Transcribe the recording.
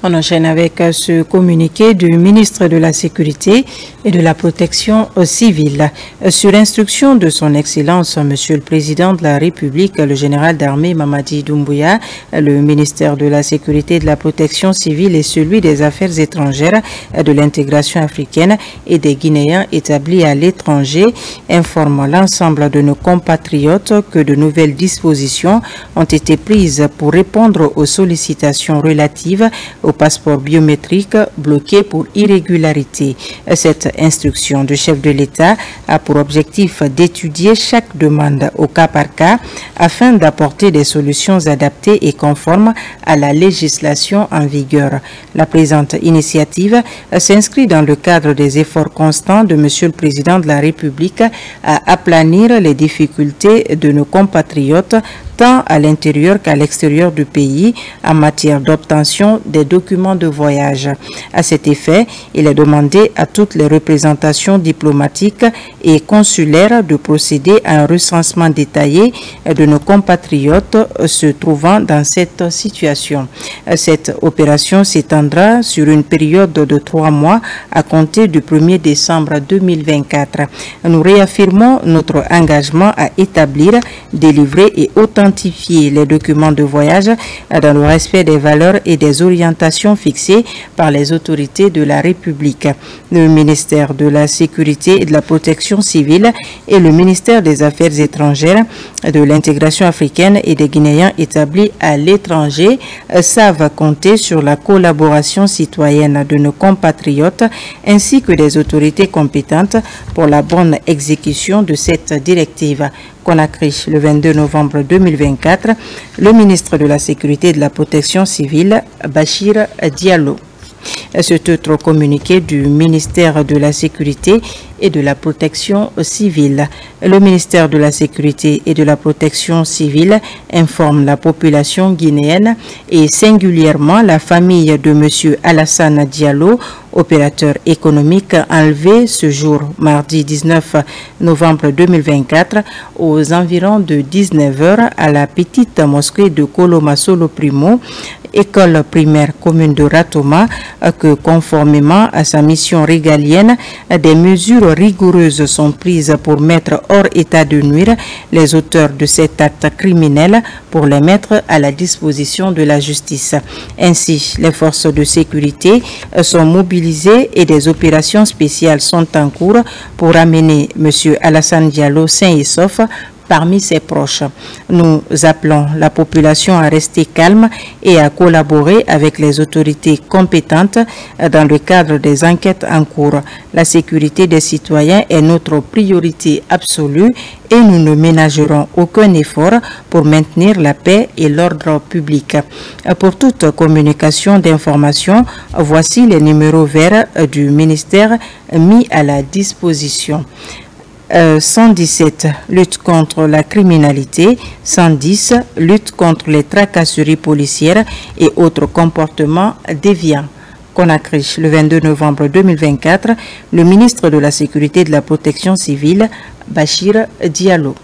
On enchaîne avec ce communiqué du ministre de la Sécurité et de la Protection civile. Sur instruction de son Excellence, Monsieur le Président de la République, le général d'armée Mamadi Doumbouya, le ministère de la Sécurité et de la Protection civile et celui des Affaires étrangères, de l'intégration africaine et des Guinéens établis à l'étranger informent l'ensemble de nos compatriotes que de nouvelles dispositions ont été prises pour répondre aux sollicitations relatives au passeport biométrique bloqué pour irrégularité. Cette instruction du chef de l'État a pour objectif d'étudier chaque demande au cas par cas afin d'apporter des solutions adaptées et conformes à la législation en vigueur. La présente initiative s'inscrit dans le cadre des efforts constants de Monsieur le Président de la République à aplanir les difficultés de nos compatriotes tant à l'intérieur qu'à l'extérieur du pays en matière d'obtention des documents de voyage. À cet effet, il est demandé à toutes les représentations diplomatiques et consulaires de procéder à un recensement détaillé de nos compatriotes se trouvant dans cette situation. Cette opération s'étendra sur une période de 3 mois à compter du 1er décembre 2024. Nous réaffirmons notre engagement à établir, délivrer et authentifier les documents de voyage dans le respect des valeurs et des orientations fixées par les autorités de la République. Le ministère de la Sécurité et de la Protection civile et le ministère des Affaires étrangères, de l'intégration africaine et des Guinéens établis à l'étranger savent compter sur la collaboration citoyenne de nos compatriotes ainsi que des autorités compétentes pour la bonne exécution de cette directive. Conakry, le 22 novembre 2024, le ministre de la Sécurité et de la Protection civile, Bachir Diallo. Cet autre communiqué du ministère de la Sécurité et de la Protection civile. Le ministère de la Sécurité et de la Protection civile informe la population guinéenne et singulièrement la famille de M. Alassane Diallo, opérateur économique enlevé ce jour, mardi 19 novembre 2024, aux environs de 19 h à la petite mosquée de Koloma Solo Primo, école primaire commune de Ratoma, que conformément à sa mission régalienne, des mesures rigoureuses sont prises pour mettre hors état de nuire les auteurs de cet acte criminel pour les mettre à la disposition de la justice. Ainsi, les forces de sécurité sont mobilisées et des opérations spéciales sont en cours pour amener M. Alassane Diallo sain et sauf parmi ses proches. Nous appelons la population à rester calme et à collaborer avec les autorités compétentes dans le cadre des enquêtes en cours. La sécurité des citoyens est notre priorité absolue et nous ne ménagerons aucun effort pour maintenir la paix et l'ordre public. Pour toute communication d'information, voici les numéros verts du ministère mis à la disposition. 117, lutte contre la criminalité. 110, lutte contre les tracasseries policières et autres comportements déviants. Conakry, le 22 novembre 2024, le ministre de la Sécurité et de la Protection civile, Bachir Diallo.